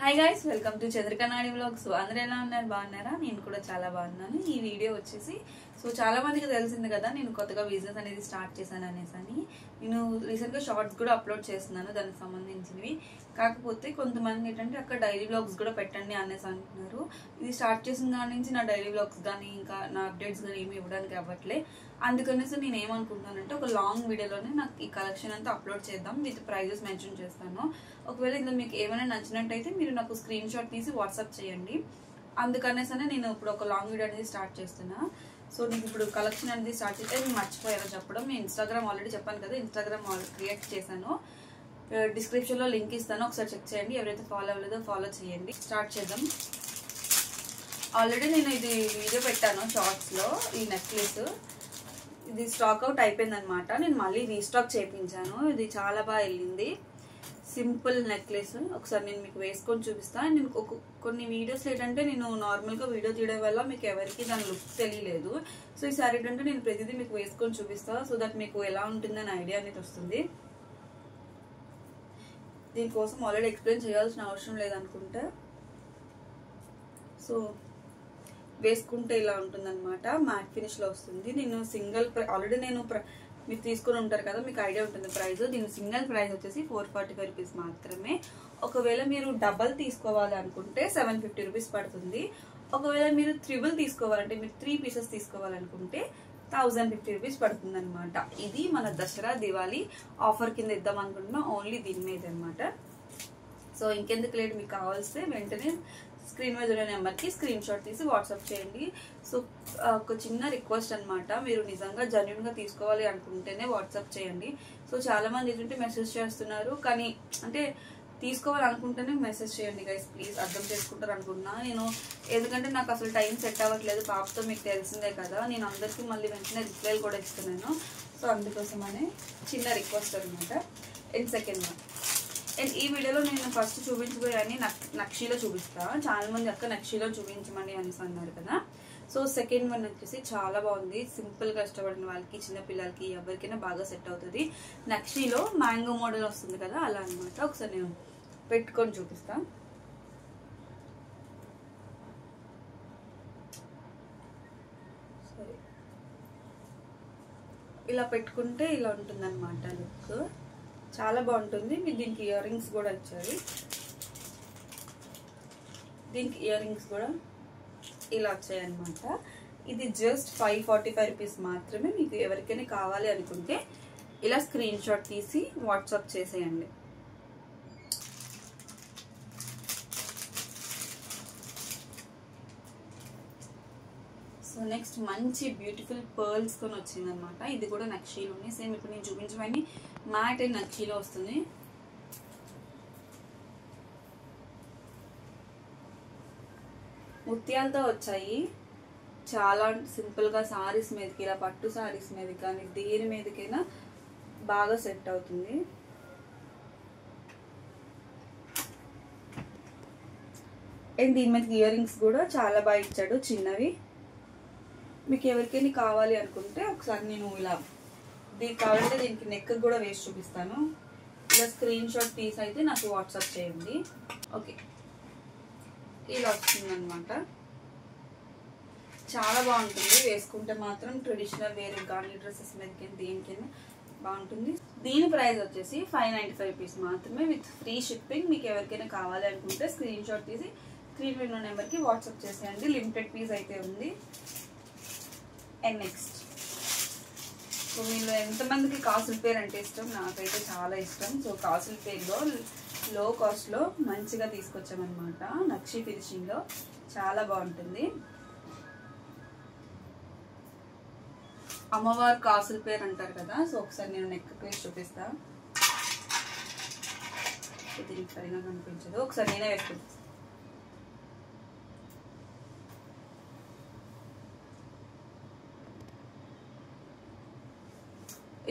Hi guys, welcome to Chandrika నాడి vlogs. అందరూ ఎలా ఉన్నారు? బాగున్నారా? నేను కూడా చాలా బాగున్నాను. ఈ వీడియో వచ్చేసి చాలా మందికి తెలిసింది కదా, నేను కొత్తగా బిజినెస్ అనేది స్టార్ట్ చేశాను అనేసి అని. నేను రీసెంట్గా షార్ట్స్ కూడా అప్లోడ్ చేస్తున్నాను దానికి సంబంధించినవి. కాకపోతే కొంతమంది ఏంటంటే అక్కడ డైలీ వ్లాగ్స్ కూడా పెట్టండి అనేసి అంటున్నారు. ఇది స్టార్ట్ చేసిన దాని నుంచి నా డైలీ వ్లాగ్స్ కానీ ఇంకా నా అప్డేట్స్ కానీ ఏమి ఇవ్వడానికి అవ్వట్లే. అందుకనేసి నేను ఏమనుకుంటానంటే ఒక లాంగ్ వీడియోలోనే నాకు ఈ కలెక్షన్ అంతా అప్లోడ్ చేద్దాం, విత్ ప్రైజెస్ మెన్షన్ చేస్తాను. ఒకవేళ ఇందులో మీకు ఏమైనా నచ్చినట్టయితే మీరు నాకు స్క్రీన్ షాట్ తీసి వాట్సాప్ చేయండి. అందుకనేసనే నేను ఇప్పుడు ఒక లాంగ్ వీడియో అనేది స్టార్ట్ చేస్తున్నా. సో నీకు ఇప్పుడు కలెక్షన్ అనేది స్టార్ట్ చేస్తే నేను మర్చిపోయాను చెప్పడం. నేను ఇన్స్టాగ్రామ్ ఆల్రెడీ చెప్పాను కదా, ఇన్స్టాగ్రామ్ క్రియేట్ చేశాను. డిస్క్రిప్షన్లో లింక్ ఇస్తాను, ఒకసారి చెక్ చేయండి. ఎవరైతే ఫాలో అవ్వలేదో ఫాలో చేయండి. స్టార్ట్ చేద్దాం. ఆల్రెడీ నేను ఇది వీడియో పెట్టాను షార్ట్స్లో. ఈ నెక్లెస్ ఇది స్టాక్ అవుట్ అయిపోయింది అనమాట. నేను మళ్ళీ రీస్టాక్ చేయించాను. ఇది చాలా బాగా వెళ్ళింది. Simple necklace. ఒకసారి నేను మీకు వేసుకొని చూపిస్తాను. నేను కొన్ని వీడియోస్ ఏంటంటే నేను నార్మల్గా వీడియో తీయడం వల్ల మీకు ఎవరికి దాని లుక్ తెలియలేదు. సో ఈసారి ఏంటంటే నేను ప్రతిదీ మీకు వేసుకొని చూపిస్తాను, సో దట్ మీకు ఎలా ఉంటుందని ఐడియా అనేది వస్తుంది. దీనికోసం ఆల్రెడీ ఎక్స్ప్లెయిన్ చేయాల్సిన అవసరం లేదనుకుంటా. సో వేసుకుంటే ఇలా ఉంటుందన్నమాట. మ్యాట్ ఫినిష్లో వస్తుంది. నేను సింగిల్ ఆల్రెడీ నేను మీరు తీసుకుని ఉంటారు కదా, మీకు ఐడియా ఉంటుంది ప్రైస్. దీని సింగిల్ ప్రైస్ వచ్చేసి 445 రూపీస్ మాత్రమే. ఒకవేళ మీరు డబల్ తీసుకోవాలి అనుకుంటే 750 రూపీస్ పడుతుంది. ఒకవేళ మీరు త్రిబుల్ తీసుకోవాలంటే, మీరు 3 పీసెస్ తీసుకోవాలనుకుంటే 1050 రూపీస్ పడుతుంది అనమాట. ఇది మన దసరా దివాళీ ఆఫర్ కింద ఇద్దాం అనుకుంటున్నాం, ఓన్లీ దీని మీద అనమాట. సో ఇంకెందుకు లేట్, మీకు కావాల్సి వెంటనే స్క్రీన్ మీద ఉన్న నెంబర్కి స్క్రీన్ షాట్ తీసి వాట్సాప్ చేయండి. సో ఒక చిన్న రిక్వెస్ట్ అనమాట, మీరు నిజంగా జెన్యూన్గా తీసుకోవాలి అనుకుంటేనే వాట్సాప్ చేయండి. సో చాలా మంది ఏంటంటే మెసేజ్ చేస్తున్నారు, కానీ అంటే తీసుకోవాలనుకుంటేనే మెసేజ్ చేయండి గైస్, ప్లీజ్. అర్థం చేసుకుంటారు అనుకుంటున్నా నేను. ఎందుకంటే నాకు అసలు టైం సెట్ అవ్వట్లేదు పాపతో, మీకు తెలిసిందే కదా. నేను అందరికీ మళ్ళీ వెంటనే రిప్లైలు కూడా ఇస్తున్నాను. సో అందుకోసమనే చిన్న రిక్వెస్ట్ అనమాట. అండ్ సెకండ్ వన్, అండ్ ఈ వీడియోలో నేను ఫస్ట్ చూపించబోయాన్ని నక్షీలో చూపిస్తా. చాలా మంది అక్క నక్షీలో చూపించమని అనేసి అన్నారు కదా. సో సెకండ్ వన్ వచ్చేసి చాలా బాగుంది. సింపుల్గా ఇష్టపడిన వాళ్ళకి, చిన్నపిల్లలకి, ఎవరికైనా బాగా సెట్ అవుతుంది. నక్షీలో మ్యాంగో మోడల్ వస్తుంది కదా, అలా అనమాట. ఒకసారి నేను పెట్టుకొని చూపిస్తా. సరే, ఇలా పెట్టుకుంటే ఇలా ఉంటుంది అనమాట లుక్. చాలా బాగుంటుంది. మీరు దీనికి ఇయర్ రింగ్స్ కూడా ఇచ్చారు. దీనికి ఇయర్ రింగ్స్ కూడా ఇలా వచ్చాయన్నమాట. ఇది జస్ట్ 545 రూపీస్ మాత్రమే. మీకు ఎవరికైనా కావాలి అనుకుంటే ఇలా స్క్రీన్ షాట్ తీసి వాట్సాప్ చేసేయండి. సో నెక్స్ట్ మంచి బ్యూటిఫుల్ పర్ల్స్ తో వచ్చిందనమాట. ఇది కూడా నక్షీలోనే సేమ్ ఇప్పుడు నేను చూపించమని మ్యాట్ అండ్ నక్షీలో వస్తుంది. ముత్యాలతో వచ్చాయి. చాలా సింపుల్గా సారీస్ మీదకి, ఇలా పట్టు సారీస్ మీద కానీ దేని మీదకైనా బాగా సెట్ అవుతుంది. అండ్ దీని మీదకి ఇయర్ రింగ్స్ కూడా చాలా బాగా ఇచ్చాడు, చిన్నవి. మీకు ఎవరికైనా కావాలి అనుకుంటే ఒకసారి నేను ఇలా దీనికి కావాలంటే దీనికి నెక్ కూడా వేసి చూపిస్తాను. ఇలా స్క్రీన్ షాట్ తీసి అయితే నాకు వాట్సాప్ చేయండి. ఓకే, ఇలా వస్తుందన్నమాట. చాలా బాగుంటుంది. వేసుకుంటే మాత్రం ట్రెడిషనల్ వేరే గార్నీ డ్రెస్సెస్ మీదకైనా దేనికైనా బాగుంటుంది. దీని ప్రైస్ వచ్చేసి 595 రూపీస్ మాత్రమే, విత్ ఫ్రీ షిప్పింగ్. మీకు ఎవరికైనా కావాలి అనుకుంటే స్క్రీన్ షాట్ తీసి స్క్రీన్ మీద ఉన్న నెంబర్కి వాట్సాప్ చేసేయండి. లిమిటెడ్ పీస్ అయితే ఉంది. అండ్ నెక్స్ట్, సో మీలో ఎంతమందికి కాసుల పేరు అంటే ఇష్టం? నాకైతే చాలా ఇష్టం. సో కాసుల పేరులో లో కాస్ట్లో మంచిగా తీసుకొచ్చామన్నమాట. నక్షి ఫినిషింగ్లో చాలా బాగుంటుంది. అమ్మవారు కాసుల పేరు అంటారు కదా. సో ఒకసారి నేను నెక్ పేరు చూపిస్తా. దీనికి సరిగా కనిపించదు, ఒకసారి నేనే వేసుకుంటాను.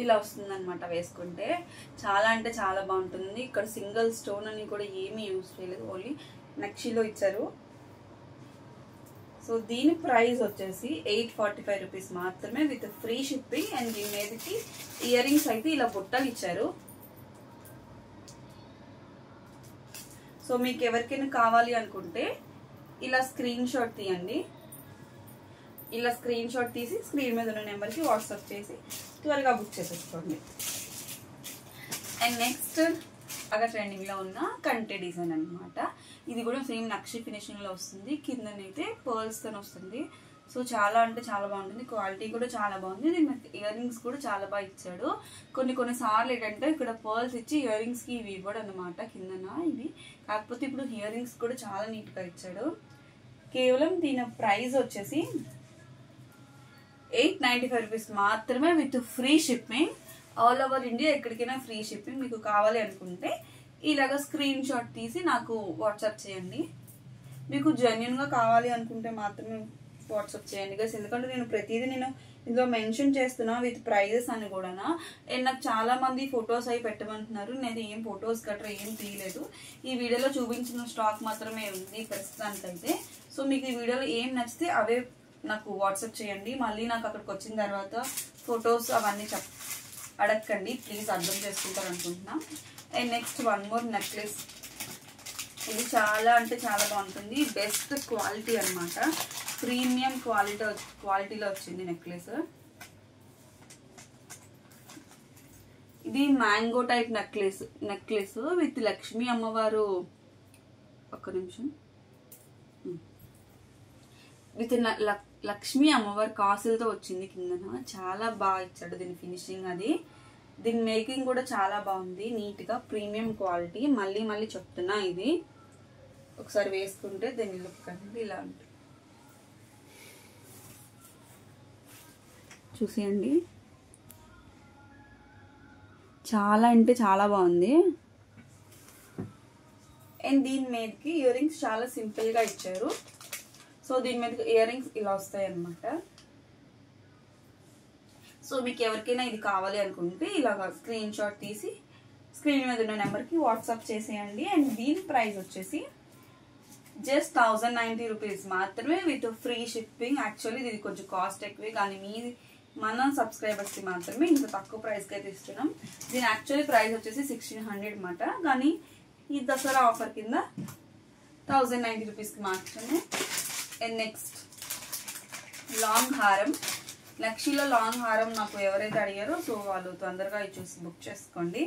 ఇలా వస్తుంది అనమాట వేసుకుంటే. చాలా అంటే చాలా బాగుంటుంది. ఇక్కడ సింగిల్ స్టోన్ అని కూడా ఏమీ యూజ్ చేయలేదు, ఓన్లీ నక్షీలో ఇచ్చారు. సో దీని ప్రైస్ వచ్చేసి 845 రూపీస్ మాత్రమే, విత్ ఫ్రీ షిప్పింగ్. అండ్ దీని మీదకి ఇయర్ రింగ్స్ అయితే ఇలా బుట్టలు ఇచ్చారు. సో మీకు ఎవరికైనా కావాలి అనుకుంటే ఇలా స్క్రీన్ షాట్ తీయండి. ఇలా స్క్రీన్ షాట్ తీసి స్క్రీన్ మీద ఉన్న నెంబర్కి వాట్సాప్ చేసి త్వరగా బుక్ చేసేసుకోండి. అండ్ నెక్స్ట్ బాగా ట్రెండింగ్లో ఉన్న కంటే డిజైన్ అనమాట. ఇది కూడా సేమ్ నక్షి ఫినిషింగ్లో వస్తుంది. కిందనైతే పర్ల్స్తో వస్తుంది. సో చాలా అంటే చాలా బాగుంటుంది. క్వాలిటీ కూడా చాలా బాగుంది. దీని ఇయర్ రింగ్స్ కూడా చాలా బాగా ఇచ్చాడు. కొన్నిసార్లు ఏంటంటే ఇక్కడ పర్ల్స్ ఇచ్చి ఇయర్ రింగ్స్కి ఇవి ఇవ్వడం అనమాట కిందన ఇవి. కాకపోతే ఇప్పుడు ఇయర్ రింగ్స్ కూడా చాలా నీట్గా ఇచ్చాడు. కేవలం దీని ప్రైస్ వచ్చేసి 895 రూపీస్ మాత్రమే with free shipping. All over India ఎక్కడికైనా ఫ్రీ షిప్పింగ్. మీకు కావాలి అనుకుంటే ఇలాగ స్క్రీన్ షాట్ తీసి నాకు వాట్సాప్ చేయండి. మీకు జెన్యున్గా కావాలి అనుకుంటే మాత్రమే వాట్సాప్ చేయండి గైస్. ఎందుకంటే నేను ప్రతిదీ ఇందులో మెన్షన్ చేస్తున్నా విత్ ప్రైజెస్ అని కూడా. అండ్ నాకు చాలా మంది ఫొటోస్ అవి పెట్టమంటున్నారు. నేను ఏం ఫొటోస్ గట్రా ఏం తీయలేదు. ఈ వీడియోలో చూపించిన స్టాక్ మాత్రమే ఉంది ప్రస్తుతానికైతే. సో మీకు ఈ వీడియోలో ఏం నచ్చితే అవే నాకు వాట్సాప్ చేయండి. మళ్ళీ నాకు అక్కడికి వచ్చిన తర్వాత ఫొటోస్ అవన్నీ అడగండి ప్లీజ్, అర్థం చేసుకుంటారు అనుకుంటున్నా. And next one more necklace. ఇది చాలా అంటే చాలా బాగుంటుంది. బెస్ట్ క్వాలిటీ అనమాట. ప్రీమియం క్వాలిటీలో వచ్చింది నెక్లెస్. ఇది mango type necklace with Lakshmi అమ్మవారు, ఒక్క నిమిషం, విత్ లక్ష్మీ అమ్మవారి కాసులతో వచ్చింది కిందన. చాలా బాగా ఇచ్చాడు దీని ఫినిషింగ్. అది దీని మేకింగ్ కూడా చాలా బాగుంది, నీట్ గా ప్రీమియం క్వాలిటీ. మళ్ళీ చెప్తున్నా, ఇది ఒకసారి వేసుకుంటే దీని లుక్ అనేది ఇలా ఉంటుంది. చూసేయండి, చాలా అంటే చాలా బాగుంది. అండ్ దీని మీదకి ఇయర్ రింగ్స్ చాలా సింపుల్ గా ఇచ్చారు. సో దీని మీద ఇయర్ రింగ్స్ ఇలా వస్తాయి అన్నమాట. సో మీకు ఎవరికైనా ఇది కావాలి అనుకుంటే ఇలాగా స్క్రీన్ షాట్ తీసి స్క్రీన్ మీద ఉన్న నెంబర్కి వాట్సాప్ చేసేయండి. అండ్ దీని ప్రైస్ వచ్చేసి జస్ట్ 1090 రూపీస్ మాత్రమే విత్ ఫ్రీ షిప్పింగ్. యాక్చువల్లీ ఇది కొంచెం కాస్ట్ ఎక్కువే, కానీ మన సబ్స్క్రైబర్స్కి మాత్రమే ఇంత తక్కువ ప్రైస్కి అయితే ఇస్తున్నాం. దీని యాక్చువల్లీ ప్రైస్ వచ్చేసి 1600 అనమాట. కానీ ఈ దసరా ఆఫర్ కింద 1090 రూపీస్కి మాత్రమే. అండ్ నెక్స్ట్ లాంగ్ హారం. నక్షిలో లాంగ్ హారం నాకు ఎవరైతే అడిగారో సో వాళ్ళు తొందరగా చూసి బుక్ చేసుకోండి.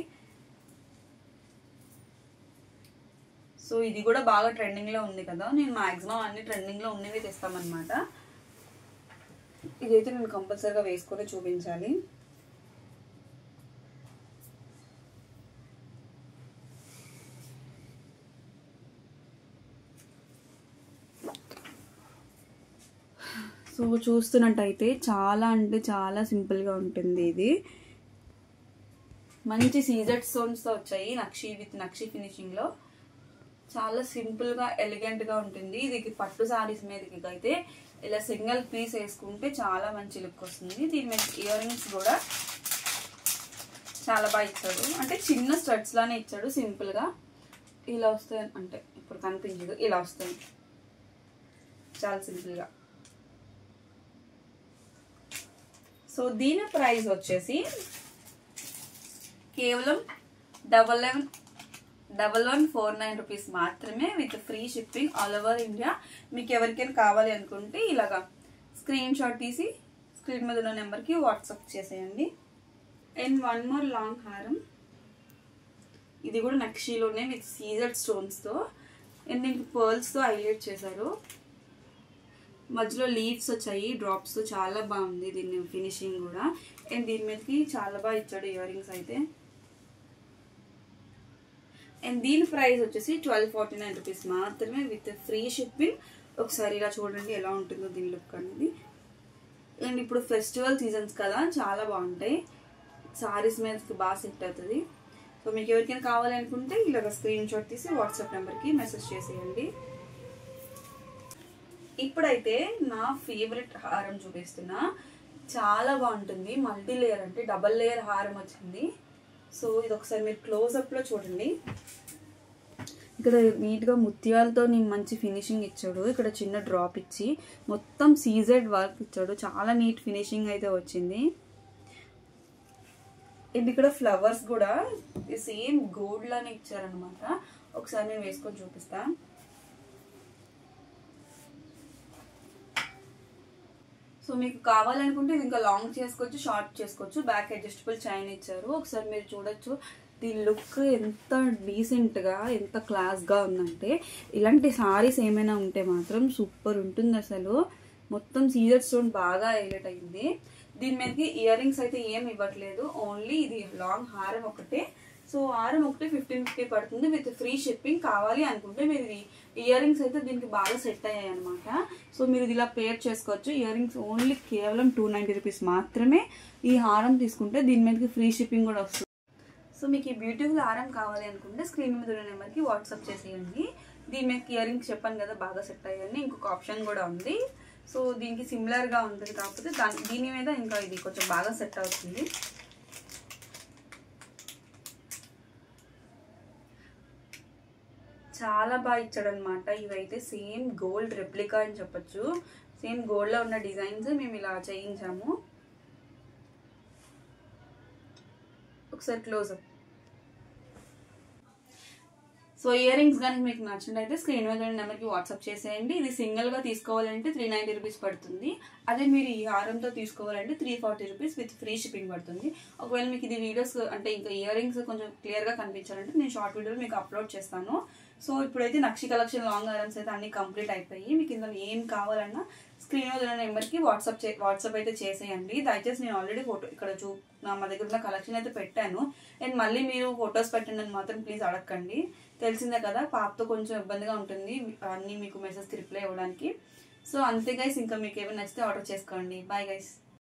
సో ఇది కూడా బాగా ట్రెండింగ్లో ఉంది కదా. నేను మాక్సిమం అన్ని ట్రెండింగ్లో ఉన్నవి తెస్తామన్నమాట. ఇదైతే నేను కంపల్సరీగా వేసుకొని చూపించాలి. సో చూస్తున్నట్టయితే చాలా అంటే చాలా సింపుల్గా ఉంటుంది. ఇది మంచి సీజెడ్ స్టోన్స్తో వచ్చాయి. నక్షి ఫినిషింగ్లో చాలా సింపుల్గా ఎలిగెంట్గా ఉంటుంది. ఇది పట్టు సారీస్ మీదకి అయితే ఇలా సింగిల్ పీస్ వేసుకుంటే చాలా మంచి లుక్ వస్తుంది. దీని మీద ఇయర్ రింగ్స్ కూడా చాలా బాగా ఇచ్చాడు. అంటే చిన్న స్టడ్స్ లానే ఇచ్చాడు. సింపుల్గా ఇలా వస్తాయి, అంటే ఇప్పుడు కనిపించదు, ఇలా వస్తాయి చాలా సింపుల్గా. సో దీని ప్రైస్ వచ్చేసి కేవలం 1149 రూపీస్ మాత్రమే with free shipping all over India. మీకు ఎవరికైనా కావాలి అనుకుంటే ఇలాగా స్క్రీన్ షాట్ తీసి స్క్రీన్ మీద ఉన్న నెంబర్కి వాట్సాప్ చేసేయండి. అండ్ వన్ మోర్ లాంగ్ హారం. ఇది కూడా నక్షిలోనే విత్ సీజెడ్ స్టోన్స్తో అండ్ దీనికి పర్ల్స్తో హైలైట్ చేశారు. మధ్యలో లీవ్స్ వచ్చాయి డ్రాప్స్. చాలా బాగుంది దీని ఫినిషింగ్ కూడా. అండ్ దీని మీదకి చాలా బాగా ఇచ్చాడు ఇయర్ రింగ్స్ అయితే. అండ్ దీని ప్రైస్ వచ్చేసి 1249 రూపీస్ మాత్రమే విత్ ఫ్రీ షిప్పింగ్. ఒకసారి ఇలా చూడండి ఎలా ఉంటుందో దీని లుక్ అనేది. అండ్ ఇప్పుడు ఫెస్టివల్ సీజన్స్ కదా, చాలా బాగుంటాయి. సారీస్ మీదకి బాగా సెట్ అవుతుంది. సో మీకు ఎవరికైనా కావాలి అనుకుంటే ఇలాగ స్క్రీన్ షాట్ తీసి వాట్సాప్ నెంబర్కి మెసేజ్ చేసేయండి. ఇప్పుడైతే నా ఫేవరెట్ హారం చూపిస్తున్నా. చాలా బాగుంటుంది. మల్టీ లేయర్ అంటే డబల్ లేయర్ హారం వచ్చింది. సో ఇది ఒకసారి మీరు క్లోజ్అప్లో చూడండి. ఇక్కడ నీట్గా ముత్యాలతో నేను మంచి ఫినిషింగ్ ఇచ్చాడు. ఇక్కడ చిన్న డ్రాప్ ఇచ్చి మొత్తం సీజెడ్ వర్క్ ఇచ్చాడు. చాలా నీట్ ఫినిషింగ్ అయితే వచ్చింది. ఇది ఇక్కడ ఫ్లవర్స్ కూడా సేమ్ గోల్డ్ లానే ఇచ్చారనమాట. ఒకసారి నేను వేసుకొని చూపిస్తా. సో మీకు కావాలనుకుంటే ఇది ఇంకా లాంగ్ చేసుకోవచ్చు, షార్ట్ చేసుకోవచ్చు. బ్యాక్ అడ్జస్టబుల్ చైన్ ఇచ్చారు. ఒకసారి మీరు చూడొచ్చు దీని లుక్ ఎంత డీసెంట్గా, ఎంత క్లాస్గా ఉందంటే. ఇలాంటి సారీస్ ఏమైనా ఉంటే మాత్రం సూపర్ ఉంటుంది అసలు. మొత్తం సీజర్ స్టోన్ బాగా హైలైట్ అయింది. దీని మీదకి ఇయర్ రింగ్స్ అయితే ఏం ఇవ్వట్లేదు, ఓన్లీ ఇది లాంగ్ హారం ఒకటే. సో హారం ఒకటి 1550 పడుతుంది విత్ ఫ్రీ షిప్పింగ్. కావాలి అనుకుంటే మీరు ఇయర్ రింగ్స్ అయితే దీనికి బాగా సెట్ అయ్యాయి అనమాట. సో మీరు ఇది ఇలా పేర్ చేసుకోవచ్చు. ఇయర్ రింగ్స్ ఓన్లీ కేవలం 290 రూపీస్ మాత్రమే. ఈ హారం తీసుకుంటే దీని మీదకి ఫ్రీ షిప్పింగ్ కూడా వస్తుంది. సో మీకు ఈ బ్యూటిఫుల్ హారం కావాలి అనుకుంటే స్క్రీన్ మీద ఉన్న నెంబర్కి వాట్సాప్ చేసేయండి. దీని మీద ఇయర్ రింగ్స్ చెప్పాను కదా బాగా సెట్ అయ్యాయని. ఇంకొక ఆప్షన్ కూడా ఉంది. సో దీనికి సిమిలర్గా ఉంటుంది, కాకపోతే దీని మీద ఇంకా ఇది కొంచెం బాగా సెట్ అవుతుంది. చాలా బాగా ఇచ్చాడు అనమాట. ఇవైతే సేమ్ గోల్డ్ రెప్లికా అని చెప్పొచ్చు. సేమ్ గోల్డ్లో ఉన్న డిజైన్స్ మేము ఇలా చేయించాము. ఒకసారి క్లోజ్అప్. సో ఇయర్ రింగ్స్ కానీ మీకు నచ్చినట్టయితే స్క్రీన్ మీద నెంబర్కి వాట్సాప్ చేసేయండి. ఇది సింగిల్గా తీసుకోవాలంటే 390 రూపీస్ పడుతుంది. అదే మీరు ఈ హారంతో తీసుకోవాలంటే 340 రూపీస్ విత్ ఫ్రీ షిప్పింగ్ పడుతుంది. ఒకవేళ మీకు ఇది వీడియోస్ అంటే ఇంకా ఇయర్ రింగ్స్ కొంచెం క్లియర్గా కనిపించాలంటే నేను షార్ట్ వీడియోలో మీకు అప్లోడ్ చేస్తాను. సో ఇప్పుడైతే నక్షి కలెక్షన్ లాంగ్ హారమ్స్ అయితే అన్ని కంప్లీట్ అయిపోయి. మీకు ఇందులో ఏం కావాలన్నా స్క్రీన్ మీద ఉన్న నెంబర్కి వాట్సాప్ అయితే చేసేయండి. దయచేసి నేను ఆల్రెడీ ఫోటో ఇక్కడ మా దగ్గర ఉన్న కలెక్షన్ అయితే పెట్టాను. అండ్ మళ్ళీ మీరు ఫొటోస్ పెట్టండి అని మాత్రం ప్లీజ్ అడగండి. తెలిసిందే కదా పాపతో కొంచెం ఇబ్బందిగా ఉంటుంది అన్నీ మీకు మెసేజ్కి రిప్లై ఇవ్వడానికి. సో అంతే గైస్, ఇంకా మీకు ఏమైనా నచ్చితే ఆర్డర్ చేసుకోండి. Bye guys.